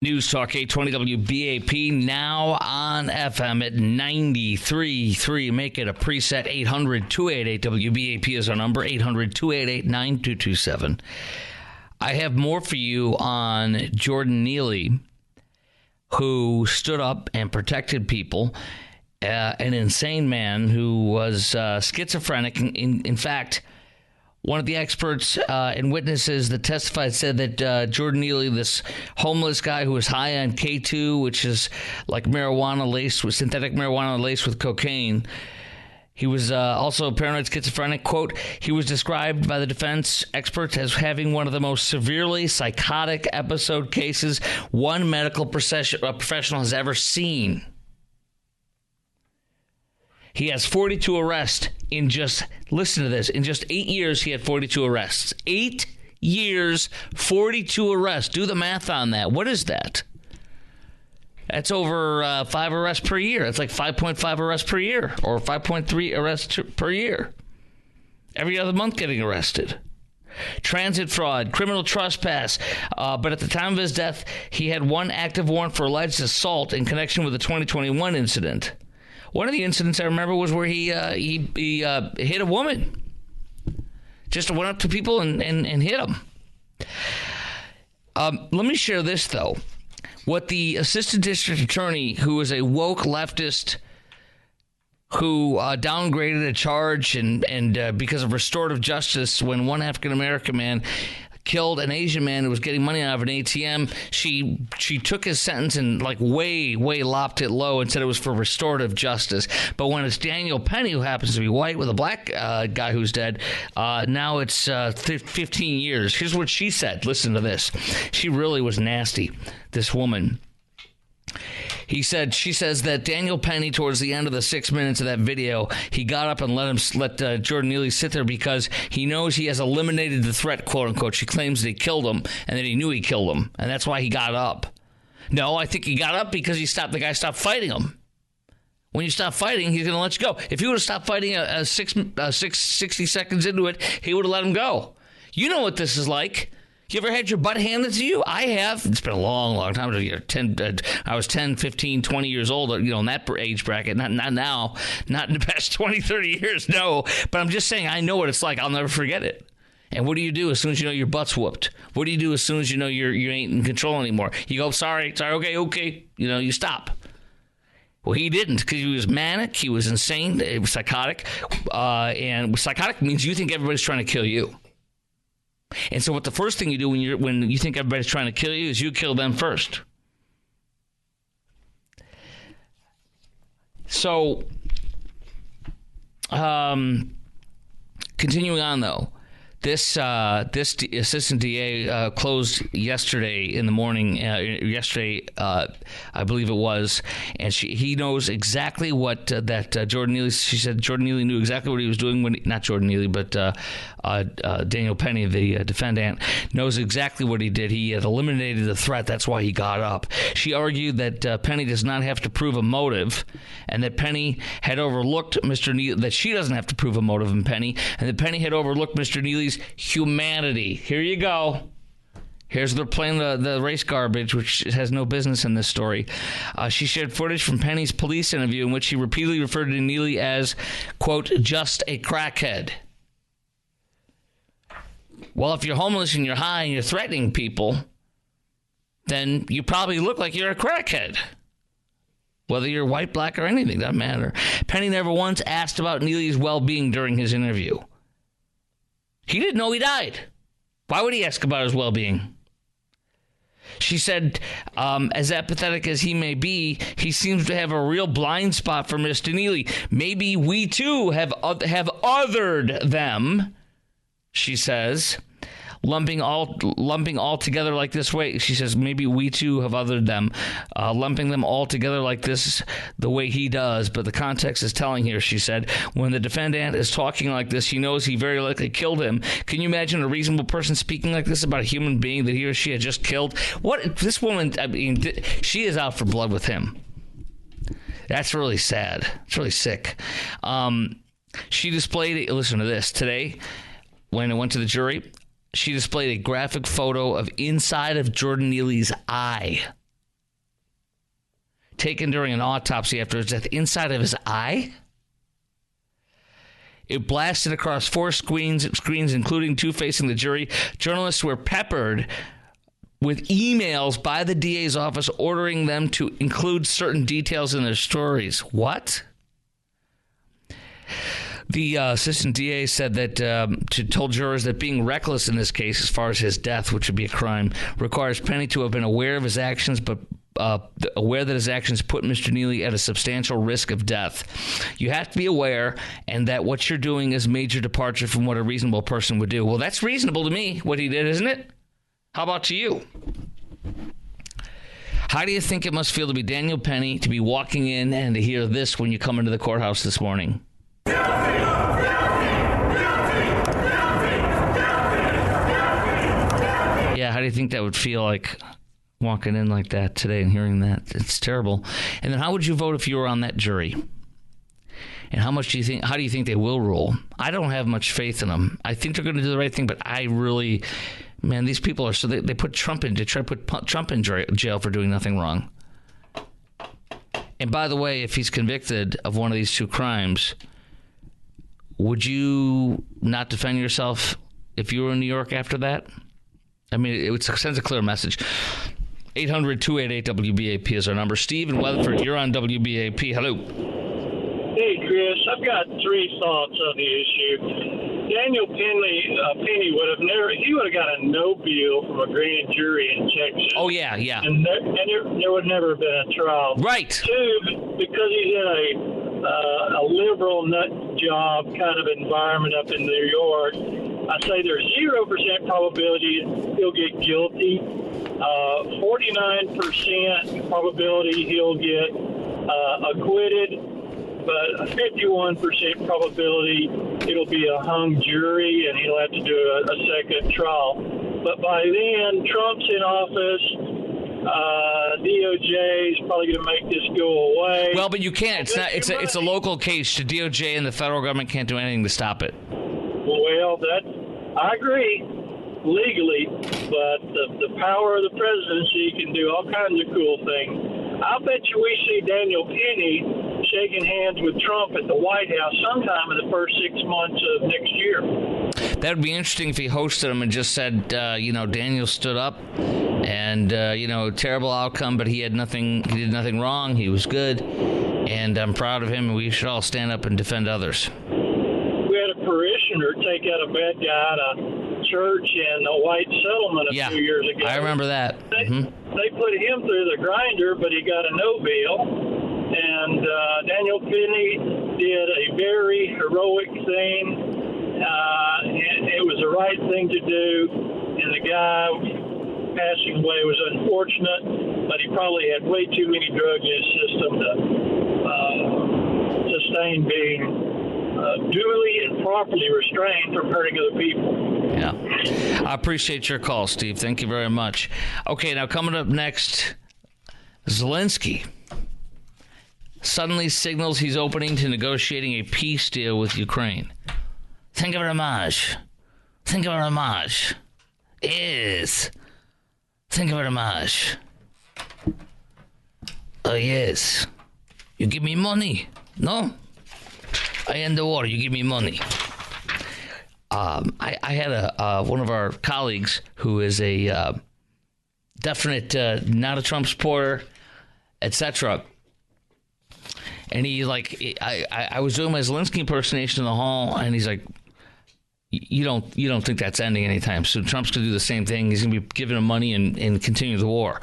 News Talk 820 WBAP, now on FM at 93.3. Make it a preset. 800-288-WBAP is our number. 800-288-9227. I have more for you on Jordan Neely, who stood up and protected people. An insane man who was schizophrenic. In fact, one of the experts and witnesses that testified said that Jordan Neely, this homeless guy who was high on K2, which is like marijuana laced with synthetic marijuana laced with cocaine, he was also paranoid schizophrenic. Quote, he was described by the defense experts as having one of the most severely psychotic episode cases one medical professional has ever seen. He has 42 arrests in just, listen to this, in just 8 years he had 42 arrests. 8 years, 42 arrests. Do the math on that. What is that? That's over 5 arrests per year. That's like 5.5 arrests per year or 5.3 arrests per year. Every other month getting arrested. Transit fraud, criminal trespass. But at the time of his death, he had one active warrant for alleged assault in connection with the 2021 incident. One of the incidents I remember was where he hit a woman. Just went up to people and hit them. Let me share this, though. What the assistant district attorney, who is a woke leftist who downgraded a charge and because of restorative justice when one African-American man killed an Asian man who was getting money out of an ATM. She took his sentence and like way lopped it low and said it was for restorative justice. But when it's Daniel Penny, who happens to be white with a black guy who's dead, now it's 15 years. Here's what she said. Listen to this. She really was nasty, this woman. She says that Daniel Penny, towards the end of the 6 minutes of that video, he got up and let Jordan Neely sit there because he knows he has eliminated the threat, quote unquote. She claims that he killed him and that he knew he killed him, and that's why he got up. No, I think he got up because the guy stopped fighting him. When you stop fighting, he's going to let you go. If he would have stopped fighting 60 seconds into it, he would have let him go. You know what this is like. You ever had your butt handed to you? I have. It's been a long time. I was 10, 15, 20 years old, in that age bracket. Not now. Not in the past 20, 30 years, no. But I'm just saying, I know what it's like. I'll never forget it. And what do you do as soon as you know your butt's whooped? What do you do as soon as you know you ain't in control anymore? You go, sorry, okay. You stop. Well, he didn't, because he was manic. He was insane. He was psychotic. And psychotic means you think everybody's trying to kill you. And so what the first thing you do when you think everybody's trying to kill you is you kill them first. So, continuing on, though, this assistant DA closed yesterday in the morning. I believe it was, and he knows exactly what Jordan Neely. She said Jordan Neely knew exactly what he was doing when not Jordan Neely, but Daniel Penny, the defendant, knows exactly what he did. He had eliminated the threat. That's why he got up. She argued that Penny does not have to prove a motive, and that Penny had overlooked Mr. Neely. That she doesn't have to prove a motive in Penny, and that Penny had overlooked Mr. Neely's humanity. Here you go. They're playing the race garbage, which has no business in this story. She shared footage from Penny's police interview in which she repeatedly referred to Neely as, quote, just a crackhead. Well, if you're homeless and you're high and you're threatening people, then you probably look like you're a crackhead. Whether you're white, black, or anything, doesn't matter. Penny never once asked about Neely's well-being during his interview. He didn't know he died. Why would he ask about his well-being? She said, as apathetic as he may be, he seems to have a real blind spot for Mr. Neely. Maybe we too have othered them, she says, lumping all together like this way. She says, maybe we too have othered them, lumping them all together like this, the way he does. But the context is telling here, she said. When the defendant is talking like this, he knows he very likely killed him. Can you imagine a reasonable person speaking like this about a human being that he or she had just killed? What this woman, I mean, she is out for blood with him. That's really sad. It's really sick. She displayed, listen to this, today, when it went to the jury, she displayed a graphic photo of inside of Jordan Neely's eye. taken during an autopsy after his death inside of his eye. It blasted across 4 screens, including 2 facing the jury. Journalists were peppered with emails by the DA's office ordering them to include certain details in their stories. What? The assistant DA said that told jurors that being reckless in this case, as far as his death, which would be a crime, requires Penny to have been aware of his actions, but aware that his actions put Mr. Neely at a substantial risk of death. You have to be aware, and that what you're doing is major departure from what a reasonable person would do. Well, that's reasonable to me, what he did, isn't it? How about to you? How do you think it must feel to be Daniel Penny, to be walking in and to hear this when you come into the courthouse this morning? Yeah, how do you think that would feel like walking in like that today and hearing that? It's terrible. And then how would you vote if you were on that jury? And how do you think they will rule? I don't have much faith in them. I think they're going to do the right thing, but I really, man, these people are, so they put Trump in, to try to put Trump in jail for doing nothing wrong. And by the way, if he's convicted of one of these 2 crimes, would you not defend yourself if you were in New York after that? I mean, it sends a clear message. 800-288-WBAP is our number. Steve in Weatherford, you're on WBAP. Hello. Hey, Chris. I've got 3 thoughts on the issue. Daniel Penny would have got a no bill from a grand jury in Texas. Oh, yeah. And there would never have been a trial. Right. 2, because he's in a liberal nut job kind of environment up in New York, I say there's 0% probability he'll get guilty, 49% probability he'll get acquitted, but a 51% probability it'll be a hung jury and he'll have to do a second trial. But by then, Trump's in office. DOJ is probably going to make this go away. Well, but you can't. It's a local case. The DOJ and the federal government can't do anything to stop it. Well, I agree legally, but the power of the presidency can do all kinds of cool things. I'll bet you we see Daniel Penny shaking hands with Trump at the White House sometime in the first 6 months of next year. That would be interesting if he hosted him and just said, Daniel stood up and, terrible outcome, but he did nothing wrong. He was good. And I'm proud of him, and we should all stand up and defend others. We had a parishioner take out a bad guy at a church in a white settlement a few years ago. I remember that. They put him through the grinder, but he got a no bill. And Daniel Penny did a very heroic thing. And it was the right thing to do. And the guy passing away was unfortunate, but he probably had way too many drugs in his system to sustain being duly and properly restrained from hurting other people. Yeah. I appreciate your call, Steve. Thank you very much. Okay, now coming up next, Zelensky suddenly signals he's opening to negotiating a peace deal with Ukraine. Thank you very much. Thank you very much. Yes. Thank you very much. Oh, yes. You give me money? No? I end the war. You give me money. I had one of our colleagues who is a definite not a Trump supporter, etc. And he I was doing my Zelensky impersonation in the hall, and he's like, "You don't think that's ending anytime soon? Trump's gonna do the same thing. He's gonna be giving him money and continue the war."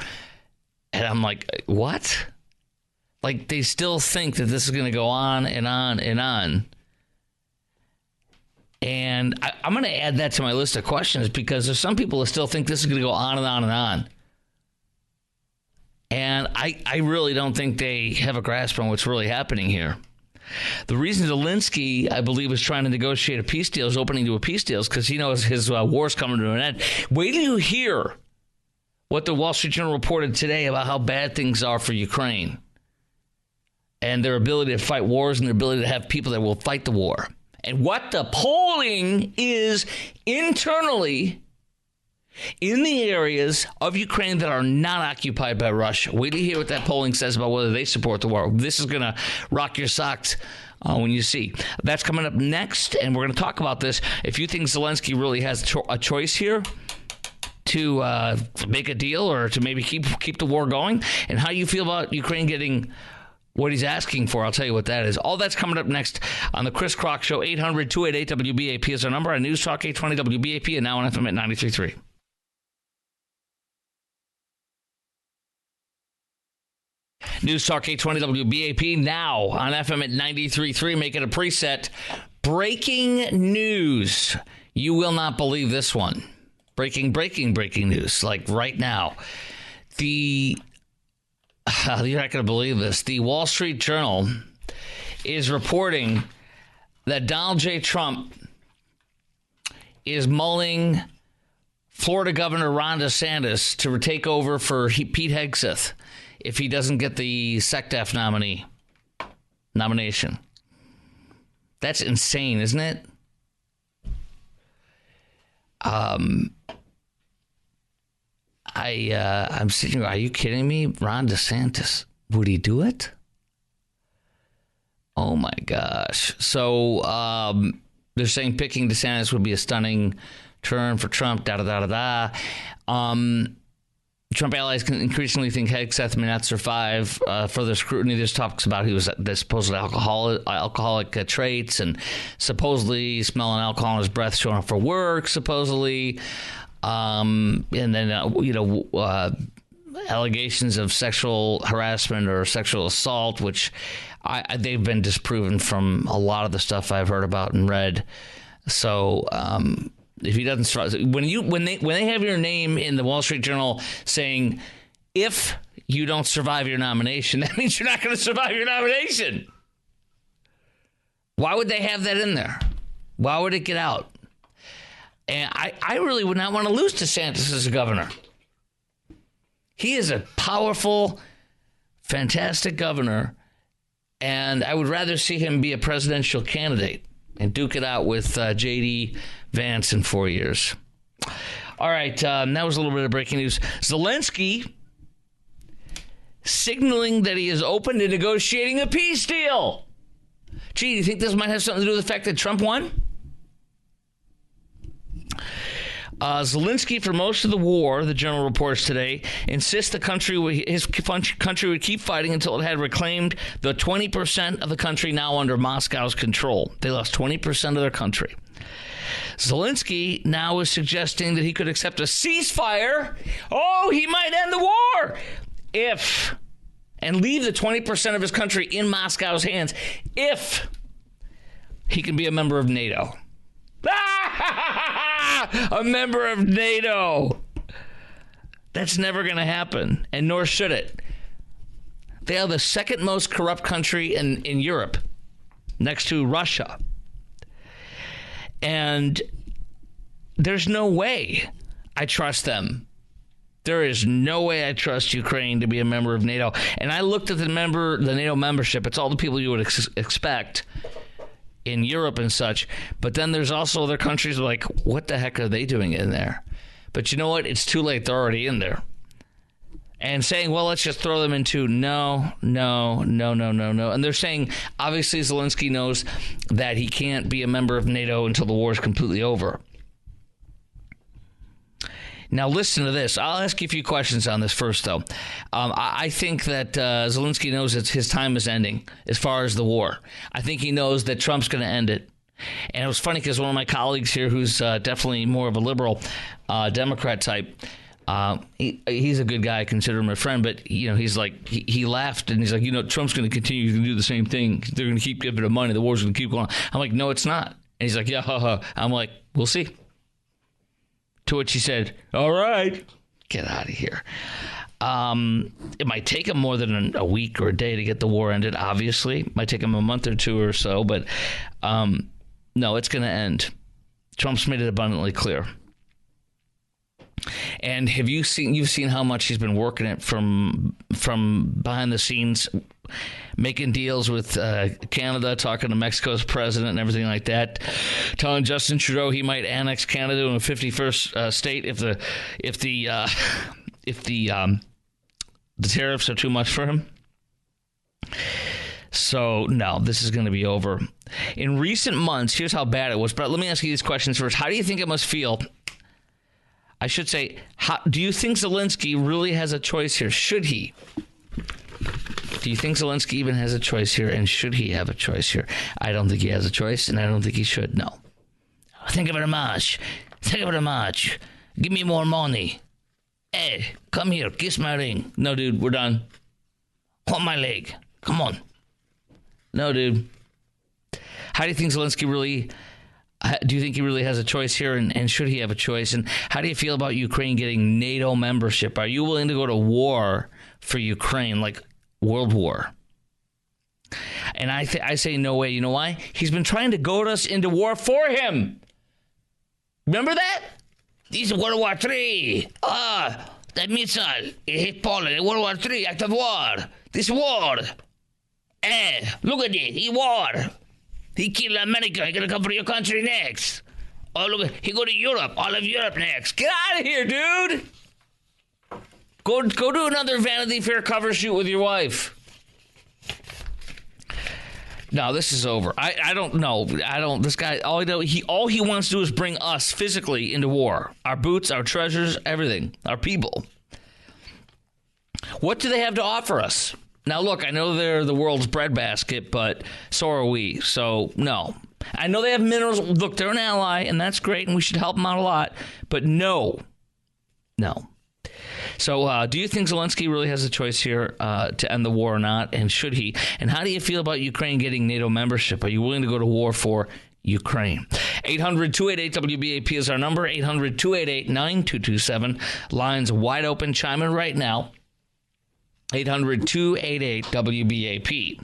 And I'm like, "What?" Like, they still think that this is going to go on and on and on. And I'm going to add that to my list of questions, because there's some people that still think this is going to go on and on and on. And I really don't think they have a grasp on what's really happening here. The reason Zelensky, I believe, is trying to negotiate a peace deal, is opening to a peace deal, is because he knows his war's coming to an end. Wait till you hear what the Wall Street Journal reported today about how bad things are for Ukraine and their ability to fight wars and their ability to have people that will fight the war. And what the polling is internally in the areas of Ukraine that are not occupied by Russia. Wait to hear what that polling says about whether they support the war. This is going to rock your socks when you see. That's coming up next, and we're going to talk about this. If you think Zelensky really has a choice here to make a deal or to maybe keep the war going, and how you feel about Ukraine getting what he's asking for, I'll tell you what that is. All that's coming up next on the Chris Crock Show. 800-288-WBAP is our number on News Talk 820 WBAP and now on FM at 93.3. News Talk 820 WBAP now on FM at 93.3. Make it a preset. Breaking news. You will not believe this one. Breaking news. Like right now. You're not going to believe this. The Wall Street Journal is reporting that Donald J. Trump is mulling Florida Governor Ron DeSantis to take over for Pete Hegseth if he doesn't get the SecDef nomination. That's insane, isn't it? I'm sitting here, are you kidding me? Ron DeSantis, would he do it? Oh my gosh. So they're saying picking DeSantis would be a stunning turn for Trump, Trump allies can increasingly think Hegseth may not survive further scrutiny. There's talks about he was the supposed alcoholic traits and supposedly smelling alcohol in his breath, showing up for work, supposedly. And then, allegations of sexual harassment or sexual assault, which they've been disproven from a lot of the stuff I've heard about and read. So, if he doesn't, when they have your name in the Wall Street Journal saying, if you don't survive your nomination, that means you're not going to survive your nomination. Why would they have that in there? Why would it get out? And I really would not want to lose DeSantis as a governor. He is a powerful, fantastic governor, and I would rather see him be a presidential candidate and duke it out with J.D. Vance in 4 years. All right, that was a little bit of breaking news. Zelensky signaling that he is open to negotiating a peace deal. Gee, do you think this might have something to do with the fact that Trump won? Zelensky, for most of the war, the Journal reports today, insists his country would keep fighting until it had reclaimed the 20% of the country now under Moscow's control. They lost 20% of their country. Zelensky now is suggesting that he could accept a ceasefire. Oh, he might end the war and leave the 20% of his country in Moscow's hands if he can be a member of NATO. A member of NATO. That's never going to happen, and nor should it. They are the second most corrupt country in Europe, next to Russia. And there's no way I trust them. There is no way I trust Ukraine to be a member of NATO. And I looked at the NATO membership. It's all the people you would expect in Europe and such, but then there's also other countries like, what the heck are they doing in there? But you know what? It's too late. They're already in there. And saying, well, let's just throw them into no. And they're saying, obviously, Zelensky knows that he can't be a member of NATO until the war is completely over. Now, listen to this. I'll ask you a few questions on this first, though. I think that Zelensky knows that his time is ending as far as the war. I think he knows that Trump's going to end it. And it was funny because one of my colleagues here, who's definitely more of a liberal Democrat type, he's a good guy. I consider him a friend. But, he's like, he laughed and he's like, Trump's going to continue to do the same thing. They're going to keep giving him money. The war's going to keep going on. I'm like, no, it's not. And he's like, yeah, I'm like, we'll see. To which he said, all right, get out of here. It might take him more than a week or a day to get the war ended, obviously. It might take him a month or two or so, but no, it's going to end. Trump's made it abundantly clear. And you've seen how much he's been working it from behind the scenes, making deals with Canada, talking to Mexico's president and everything like that, telling Justin Trudeau he might annex Canada in a 51st state if the tariffs are too much for him. So, no, this is going to be over. In recent months, here's how bad it was. But let me ask you these questions first. How do you think it must feel? I should say, do you think Zelensky really has a choice here? Should he? Do you think Zelensky even has a choice here? And should he have a choice here? I don't think he has a choice, and I don't think he should. No. Thank you very much. Thank you very much. Give me more money. Hey, come here. Kiss my ring. No, dude, we're done. Hold my leg. Come on. No, dude. How do you think Zelensky really... Do you think he really has a choice here, and should he have a choice? And how do you feel about Ukraine getting NATO membership? Are you willing to go to war for Ukraine, like World War? And I say no way. You know why? He's been trying to goad us into war for him. Remember that? This is World War III. That missile, it hit Poland in World War III, act of war. This war. Look at it. He war. He killed America. He gonna come for your country next. Oh, look, he go to Europe. All of Europe next. Get out of here, dude. Go do another Vanity Fair cover shoot with your wife. No, this is over. I don't know. This guy, all he wants to do is bring us physically into war. Our boots, our treasures, everything. Our people. What do they have to offer us? Now, look, I know they're the world's breadbasket, but so are we. So, no. I know they have minerals. Look, they're an ally, and that's great, and we should help them out a lot. But no. No. So, do you think Zelensky really has a choice here to end the war or not? And should he? And how do you feel about Ukraine getting NATO membership? Are you willing to go to war for Ukraine? 800-288-WBAP is our number. 800-288-9227. Lines wide open. Chime in right now. 800-288-WBAP.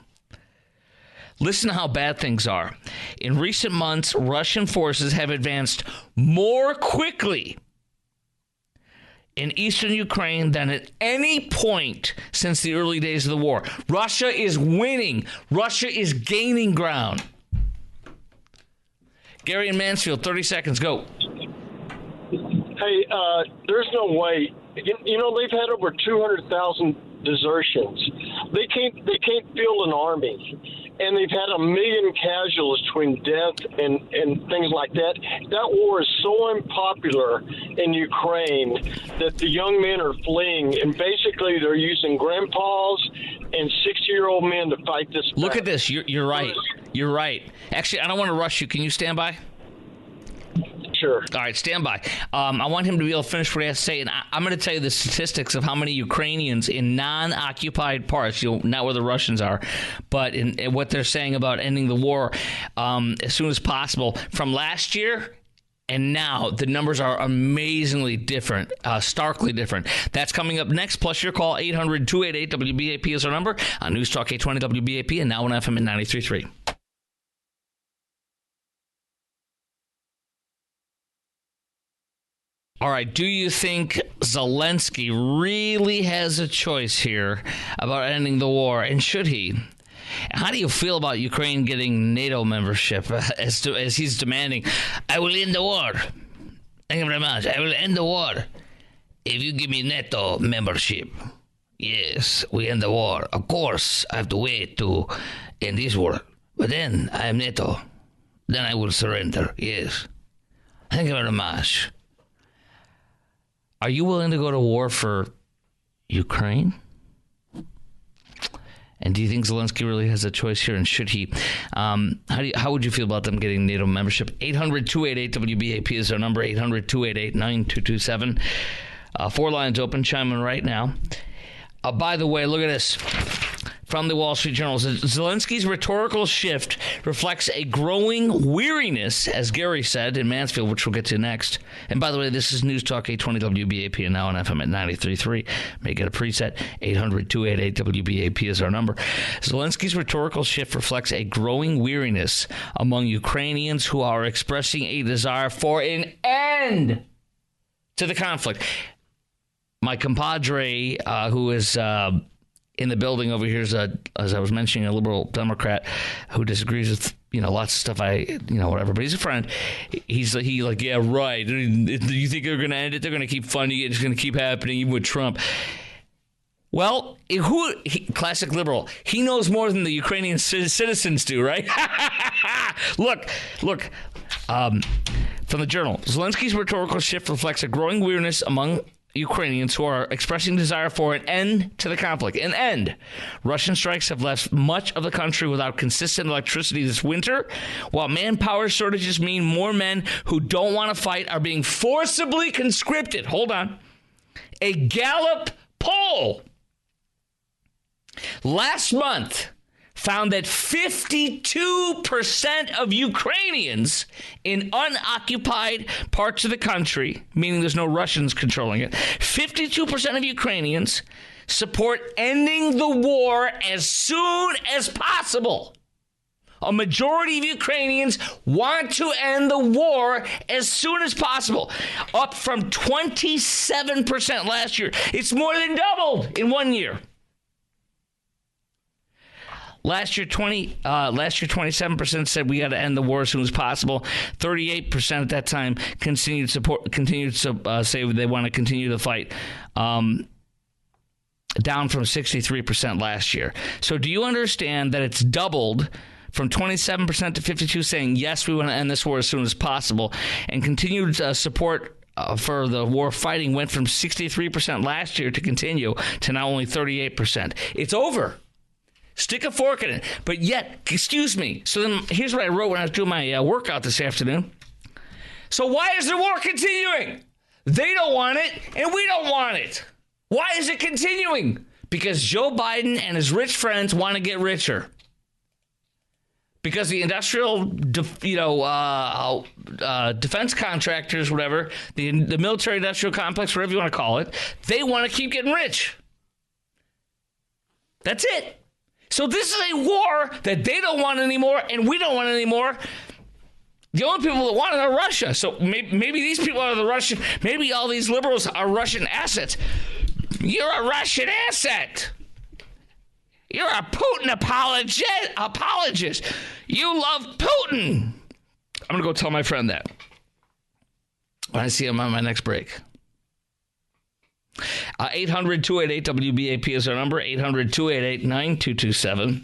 Listen to how bad things are. In recent months, Russian forces have advanced more quickly in eastern Ukraine than at any point since the early days of the war. Russia is winning. Russia is gaining ground. Gary in Mansfield, 30 seconds, go. Hey, there's no way. You know, they've had over 200,000 desertions. They can't field an army, and they've had 1 million casualties between death and things like that. That war is so unpopular in Ukraine that the young men are fleeing, and basically they're using grandpas and 60-year-old men to fight this battle. Look at this. You're right. You're right. Actually, I don't want to rush you. Can you stand by? Sure. All right, stand by. I want him to be able to finish what he has to say, and I'm going to tell you the statistics of how many Ukrainians in non-occupied parts, not where the Russians are, but in what they're saying about ending the war as soon as possible. From last year and now, the numbers are amazingly different, starkly different. That's coming up next, plus your call, 800-288-WBAP is our number on News Talk 820 WBAP and now on FM at 93.3. All right, do you think Zelensky really has a choice here about ending the war, and should he? How do you feel about Ukraine getting NATO membership as he's demanding, I will end the war. Thank you very much. I will end the war if you give me NATO membership. Yes, we end the war. Of course, I have to wait to end this war. But then I am NATO. Then I will surrender. Yes. Thank you very much. Are you willing to go to war for Ukraine? And do you think Zelensky really has a choice here? And should he? How would you feel about them getting NATO membership? 800-288-WBAP is our number. 800-288-9227. 4 lines open. Chime in right now. By the way, look at this. From the Wall Street Journal, Zelensky's rhetorical shift reflects a growing weariness, as Gary said in Mansfield, which we'll get to next. And by the way, this is News Talk 820 WBAP and now on FM at 93.3. May get a preset. 800-288-WBAP is our number. Zelensky's rhetorical shift reflects a growing weariness among Ukrainians who are expressing a desire for an end to the conflict. My compadre, who is in the building over here, is as I was mentioning, a liberal Democrat who disagrees with lots of stuff. Whatever, but he's a friend. He's like, yeah, right. Do you think they're going to end it? They're going to keep funding it. It's going to keep happening even with Trump. Well, classic liberal. He knows more than the Ukrainian citizens do, right? Look. From the Journal, Zelensky's rhetorical shift reflects a growing weariness among Ukrainians who are expressing desire for an end to the conflict. An end. Russian strikes have left much of the country without consistent electricity this winter, while manpower shortages mean more men who don't want to fight are being forcibly conscripted. Hold on. A Gallup poll last month found that 52% of Ukrainians in unoccupied parts of the country, meaning there's no Russians controlling it, 52% of Ukrainians support ending the war as soon as possible. A majority of Ukrainians want to end the war as soon as possible, up from 27% last year. It's more than doubled in 1 year. Last year, 27% said we got to end the war as soon as possible. 38% at that time continued to say they want to continue the fight, down from 63% last year. So do you understand that it's doubled from 27% to 52% saying, yes, we want to end this war as soon as possible, and continued support for the war fighting went from 63% last year to continue to now only 38%. It's over. Stick a fork in it. But yet, excuse me. So then here's what I wrote when I was doing my workout this afternoon. So why is the war continuing? They don't want it, and we don't want it. Why is it continuing? Because Joe Biden and his rich friends want to get richer. Because the industrial, defense contractors, whatever, the military industrial complex, whatever you want to call it, they want to keep getting rich. That's it. So this is a war that they don't want anymore, and we don't want anymore. The only people that want it are Russia. So maybe these people are the Russian. Maybe all these liberals are Russian assets. You're a Russian asset. You're a Putin apologist. You love Putin. I'm going to go tell my friend that when I see him on my next break. 800-288-WBAP is our number, 800-288-9227.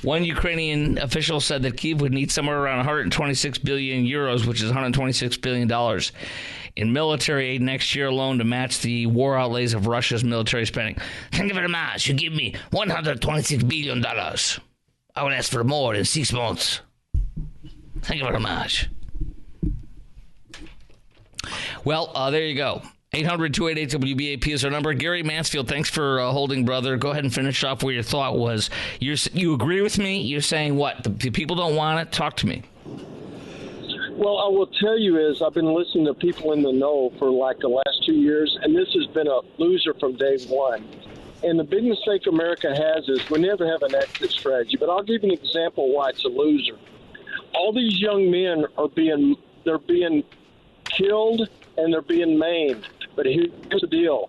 One Ukrainian official said that Kyiv would need somewhere around 126 billion euros, which is $126 billion, in military aid next year alone to match the war outlays of Russia's military spending. Thank you very much. You give me $126 billion. I would ask for more in 6 months. Thank you very much. Well, there you go. 800-288-WBAP is our number. Gary Mansfield, thanks for holding, brother. Go ahead and finish off where your thought was. You agree with me? You're saying what? The people don't want it? Talk to me. Well, I will tell you is I've been listening to people in the know for like the last 2 years, and this has been a loser from day one. And the big mistake America has is we never have an exit strategy. But I'll give you an example why it's a loser. All these young men they're being killed and they're being maimed. But here's the deal.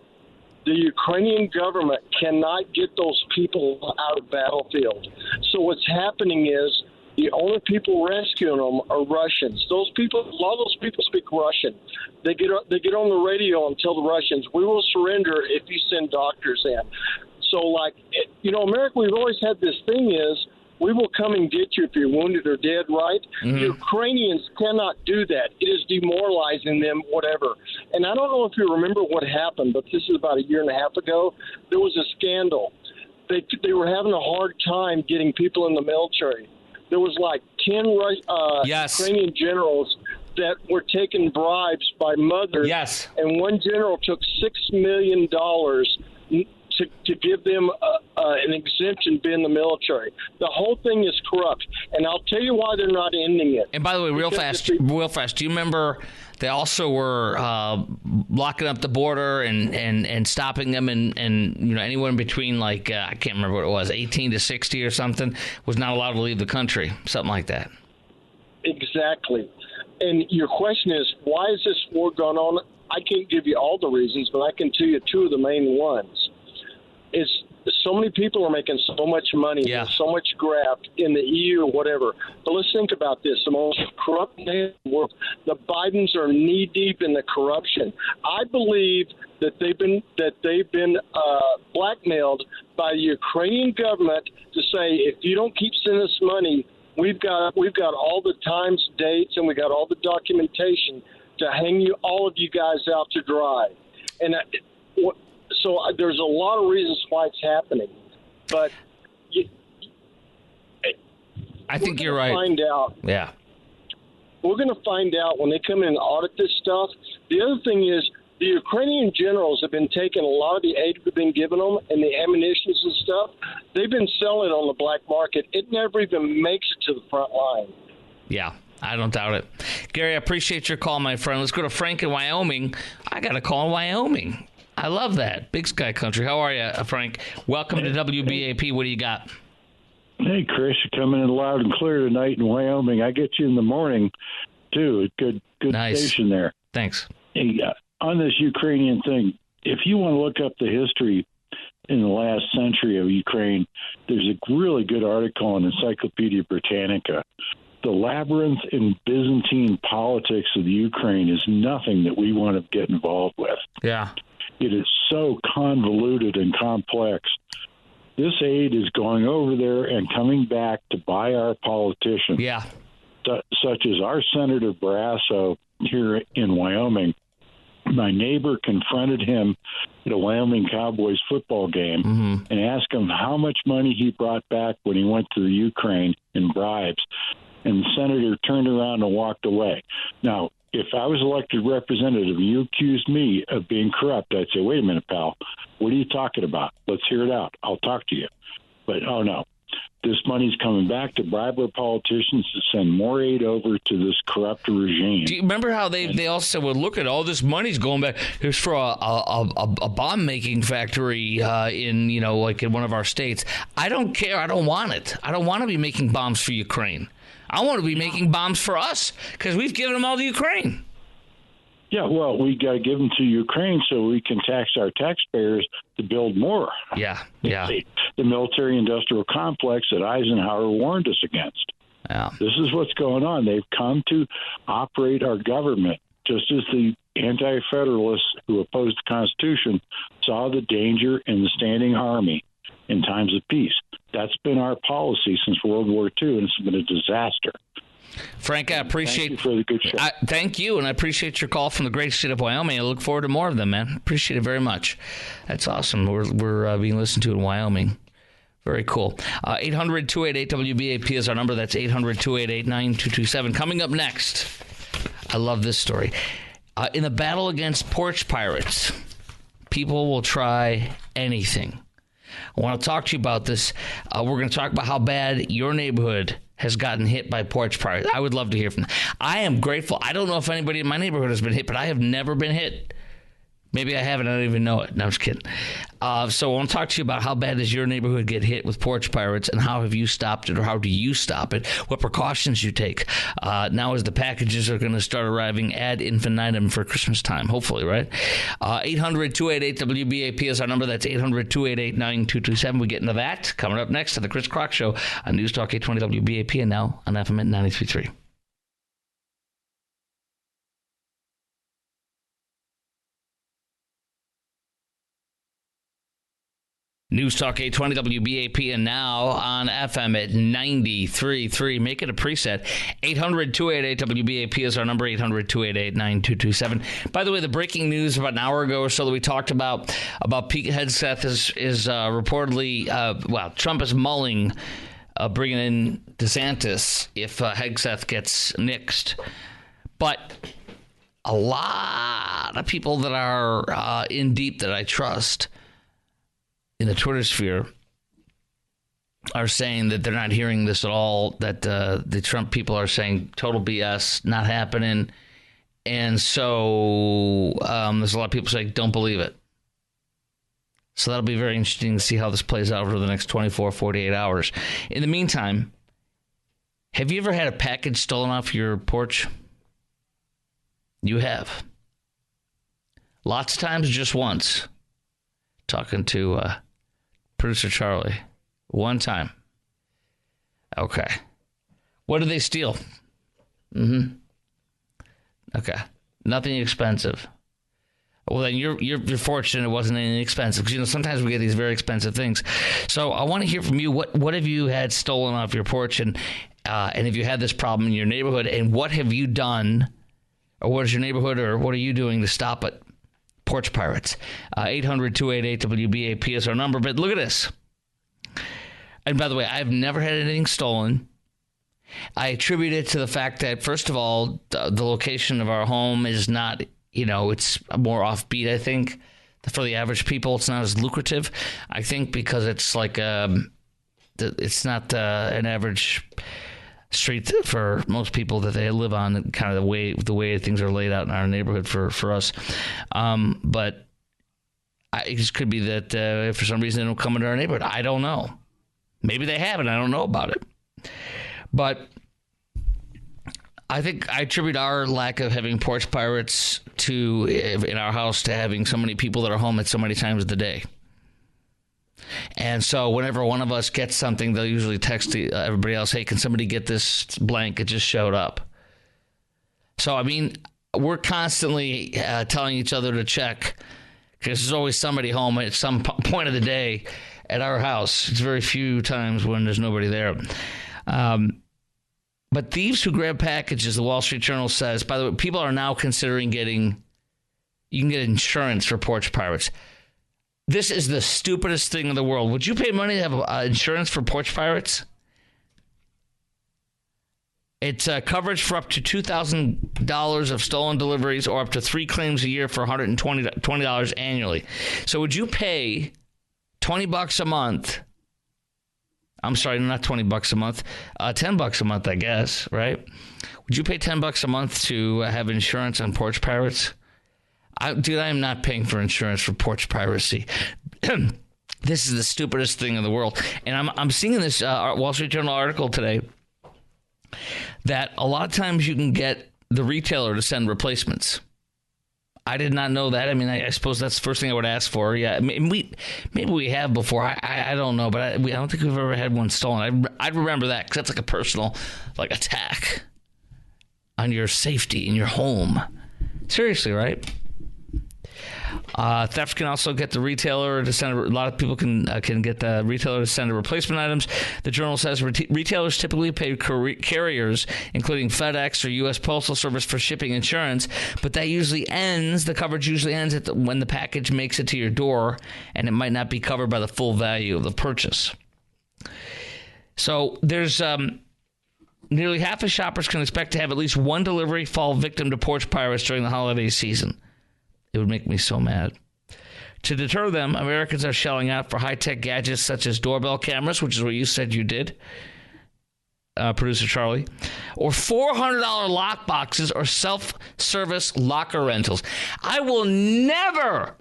The Ukrainian government cannot get those people out of the battlefield. So what's happening is the only people rescuing them are Russians. A lot of those people speak Russian. They get on the radio and tell the Russians, we will surrender if you send doctors in. So, America, we've always had this thing is, we will come and get you if you're wounded or dead, right? Mm-hmm. Ukrainians cannot do that. It is demoralizing them, whatever. And I don't know if you remember what happened, but this is about a year and a half ago. There was a scandal. They were having a hard time getting people in the military. There was like 10 Ukrainian generals that were taking bribes by mothers. Yes. And one general took $6 million to give them an exemption being in the military. The whole thing is corrupt, and I'll tell you why they're not ending it. And by the way, real fast, do you remember they also were locking up the border and stopping them, and anyone between I can't remember what it was, 18 to 60 or something, was not allowed to leave the country, something like that. Exactly. And your question is, why is this war going on? I can't give you all the reasons, but I can tell you two of the main ones. It's so many people are making so much money, there's so much graft in the EU or whatever. But let's think about this: the most corrupt nation in the world. The Bidens are knee deep in the corruption. I believe that they've been blackmailed by the Ukrainian government to say, if you don't keep sending us money, we've got all the times, dates, and we got all the documentation to hang all of you guys out to dry. And so there's a lot of reasons why it's happening, but I think you're right. Find out. Yeah, we're going to find out when they come in and audit this stuff. The other thing is, the Ukrainian generals have been taking a lot of the aid we've been giving them and the ammunitions and stuff. They've been selling it on the black market. It never even makes it to the front line. Yeah, I don't doubt it. Gary, I appreciate your call, my friend. Let's go to Frank in Wyoming. I got a call in Wyoming. I love that. Big Sky Country. How are you, Frank? Welcome to WBAP. What do you got? Hey, Chris, you're coming in loud and clear tonight in Wyoming. I get you in the morning, too. Good nice. Station there. Thanks. Hey, on this Ukrainian thing, if you want to look up the history in the last century of Ukraine, there's a really good article in Encyclopedia Britannica. The labyrinth in Byzantine politics of the Ukraine is nothing that we want to get involved with. Yeah. It is so convoluted and complex. This aid is going over there and coming back to buy our politicians. Yeah. Such as our Senator Barrasso here in Wyoming. My neighbor confronted him at a Wyoming Cowboys football game and asked him how much money he brought back when he went to the Ukraine in bribes. And the senator turned around and walked away. Now, if I was elected representative and you accused me of being corrupt, I'd say, wait a minute, pal, what are you talking about? Let's hear it out. I'll talk to you. But, oh, no. This money's coming back to bribe our politicians to send more aid over to this corrupt regime. Do you remember how they also said, well, look at all this money's going back. Here's for a bomb-making factory in, like in one of our states. I don't care. I don't want it. I don't want to be making bombs for Ukraine. I want to be making bombs for us because we've given them all to Ukraine. Yeah, well, we got to give them to Ukraine so we can tax our taxpayers to build more. Yeah. The military-industrial complex that Eisenhower warned us against. Yeah. This is what's going on. They've come to operate our government just as the anti-federalists who opposed the Constitution saw the danger in the standing army in times of peace. That's been our policy since World War II, and it's been a disaster. Frank, I appreciate. Thank you for the good show. Thank you, and I appreciate your call from the great state of Wyoming. I look forward to more of them, man. Appreciate it very much. That's awesome. We're being listened to in Wyoming. Very cool. 800-288-WBAP is our number. That's 800-288-9227. Coming up next, I love this story. In the battle against porch pirates, people will try anything. I want to talk to you about this. We're going to talk about how bad your neighborhood has gotten hit by porch pirates. I would love to hear from them. I am grateful. I don't know if anybody in my neighborhood has been hit, but I have never been hit. Maybe I haven't. I don't even know it. No, I'm just kidding. So I want to talk to you about how bad does your neighborhood get hit with porch pirates, and how have you stopped it, or how do you stop it? What precautions you take? Now as the packages are going to start arriving ad infinitum for Christmas time, hopefully, right? 800-288-WBAP is our number. That's 800-288-9227. We get into that coming up next to the Chris Crock Show on News Talk 820 WBAP and now on FM at 93.3. News Talk 820 WBAP and now on FM at 93.3. Make it a preset. 800-288-WBAP is our number, 800-288-9227. By the way, the breaking news about an hour ago or so that we talked about Pete Hegseth is reportedly, Trump is mulling bringing in DeSantis if Hegseth gets nixed. But a lot of people that are in deep that I trust in the Twitter sphere are saying that they're not hearing this at all, that the Trump people are saying total BS, not happening. And so there's a lot of people saying, don't believe it. So that'll be very interesting to see how this plays out over the next 24, 48 hours. In the meantime, have you ever had a package stolen off your porch? You have. Lots of times, just once. Talking to producer Charlie. One time. Okay. What did they steal? Okay. Nothing expensive. Well, then you're fortunate it wasn't anything expensive, because sometimes we get these very expensive things. So I want to hear from you. What have you had stolen off your porch, and if you had this problem in your neighborhood, and what have you done, or what is your neighborhood, or what are you doing to stop it? Porch Pirates. 800-288-WBAP is our number. But look at this. And by the way, I've never had anything stolen. I attribute it to the fact that, first of all, the location of our home is not, it's more offbeat, I think. For the average people, it's not as lucrative, I think, because it's like it's not an average street for most people that they live on, kind of the way things are laid out in our neighborhood for us. But it just could be that if for some reason they don't come into our neighborhood. I don't know. Maybe they haven't. I don't know about it. But I think I attribute our lack of having porch pirates in our house to having so many people that are home at so many times of the day. And so whenever one of us gets something, they'll usually text everybody else, hey, can somebody get this blank? It just showed up. So, I mean, we're constantly telling each other to check, because there's always somebody home at some point of the day at our house. It's very few times when there's nobody there. But thieves who grab packages, the Wall Street Journal says, by the way, people are now considering you can get insurance for porch pirates. This is the stupidest thing in the world. Would you pay money to have insurance for porch pirates? It's coverage for up to $2,000 of stolen deliveries, or up to 3 claims a year for $120 annually. So would you pay $20 a month? I'm sorry, not $20 a month, $10 a month, I guess, right? Would you pay $10 a month to have insurance on porch pirates? I am not paying for insurance for porch piracy. This is the stupidest thing in the world. And I'm seeing in this Wall Street Journal article today that a lot of times you can get the retailer to send replacements. I did not know that. I mean, I suppose that's the first thing I would ask for. Yeah, maybe we have before. I don't know, but I don't think we've ever had one stolen. I'd remember that, because that's like a personal attack on your safety in your home. Seriously, right? Theft can also get the retailer to send. A lot of people can get the retailer to send replacement items. The Journal says retailers typically pay carriers, including FedEx or U.S. Postal Service, for shipping insurance, but that usually ends. The coverage usually ends when the package makes it to your door, and it might not be covered by the full value of the purchase. So there's nearly half of shoppers can expect to have at least one delivery fall victim to porch pirates during the holiday season. It would make me so mad. To deter them, Americans are shelling out for high-tech gadgets such as doorbell cameras, which is what you said you did, producer Charlie, or $400 lock boxes or self-service locker rentals. I will never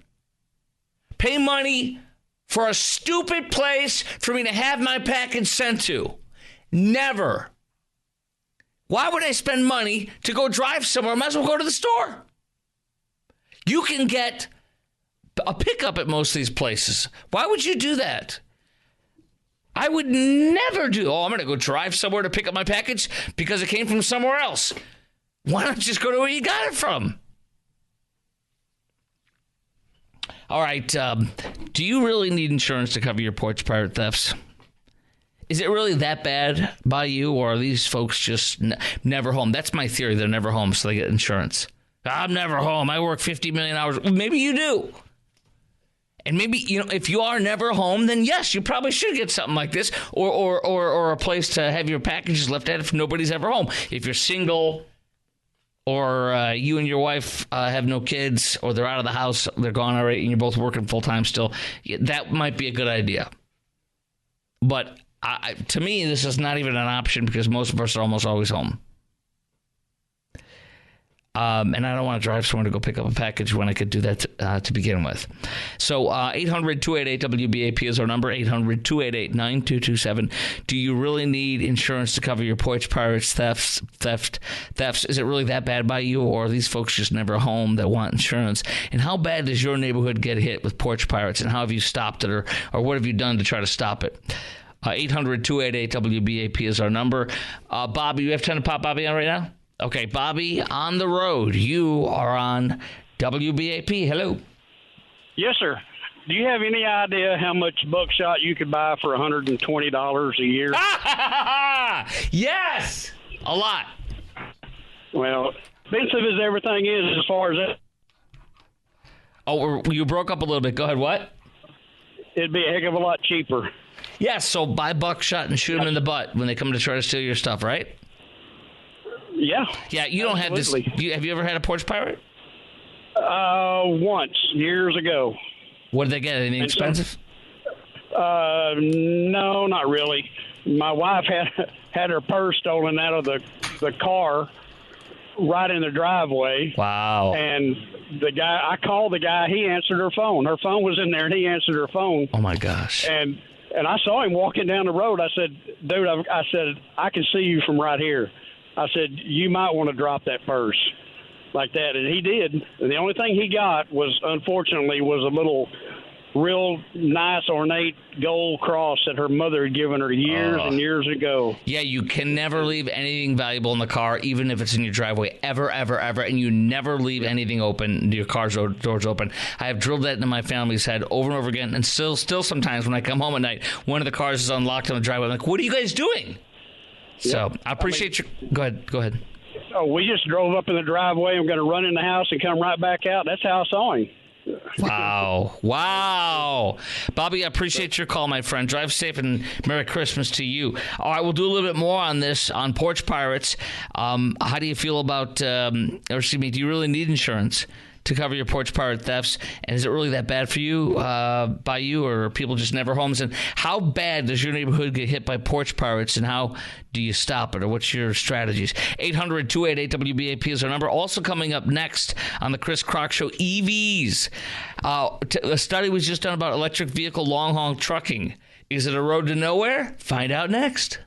pay money for a stupid place for me to have my package sent to. Never. Why would I spend money to go drive somewhere? I might as well go to the store. You can get a pickup at most of these places. Why would you do that? I would never do, I'm going to go drive somewhere to pick up my package because it came from somewhere else. Why not just go to where you got it from? All right. Do you really need insurance to cover your porch pirate thefts? Is it really that bad by you, or are these folks just never home? That's my theory. They're never home, so they get insurance. I'm never home. I work 50 million hours. Well, maybe you do. And maybe, if you are never home, then yes, you probably should get something like this, or a place to have your packages left at if nobody's ever home. If you're single, or you and your wife have no kids, or they're out of the house, they're gone already, and you're both working full time still, that might be a good idea. But to me, this is not even an option, because most of us are almost always home. And I don't want to drive somewhere to go pick up a package when I could do that to begin with. So 800-288-WBAP is our number, 800-288-9227. Do you really need insurance to cover your porch pirates, thefts? Is it really that bad by you, or are these folks just never home that want insurance? And how bad does your neighborhood get hit with porch pirates, and how have you stopped it, or what have you done to try to stop it? 800-288-WBAP is our number. Bobby, you have time to pop Bobby on right now? Okay, Bobby, on the road. You are on WBAP. Hello. Yes, sir. Do you have any idea how much buckshot you could buy for $120 a year? Yes! A lot. Well, expensive as everything is as far as that. Oh, you broke up a little bit. Go ahead. What? It'd be a heck of a lot cheaper. Yes, so buy buckshot and shoot them in the butt when they come to try to steal your stuff, right? Yeah. Yeah, you don't absolutely. have this. Have you ever had a porch pirate? Once, years ago. What did they get? Anything expensive? No, not really. My wife had her purse stolen out of the car right in the driveway. Wow. And I called the guy. He answered her phone. Her phone was in there, and he answered her phone. Oh, my gosh. And I saw him walking down the road. I said, dude, I can see you from right here. I said, you might want to drop that purse like that. And he did. And the only thing he got was, unfortunately, was a little real nice ornate gold cross that her mother had given her years and years ago. Yeah, you can never leave anything valuable in the car, even if it's in your driveway, ever, ever, ever. And you never leave anything open, your car's doors open. I have drilled that into my family's head over and over again. And still sometimes when I come home at night, one of the cars is unlocked on the driveway. I'm like, what are you guys doing? Yeah. So I appreciate your... Go ahead. Oh, we just drove up in the driveway. I'm going to run in the house and come right back out. That's how I saw him. Wow. Bobby, I appreciate your call, my friend. Drive safe and Merry Christmas to you. All right, we'll do a little bit more on this, on porch pirates. How do you feel about, do you really need insurance to cover your porch pirate thefts? And is it really that bad for you, by you, or are people just never homes? And how bad does your neighborhood get hit by porch pirates, and how do you stop it, or what's your strategies? 800-288-WBAP is our number. Also coming up next on the Chris Crock Show, EVs. A study was just done about electric vehicle long-haul trucking. Is it a road to nowhere? Find out next.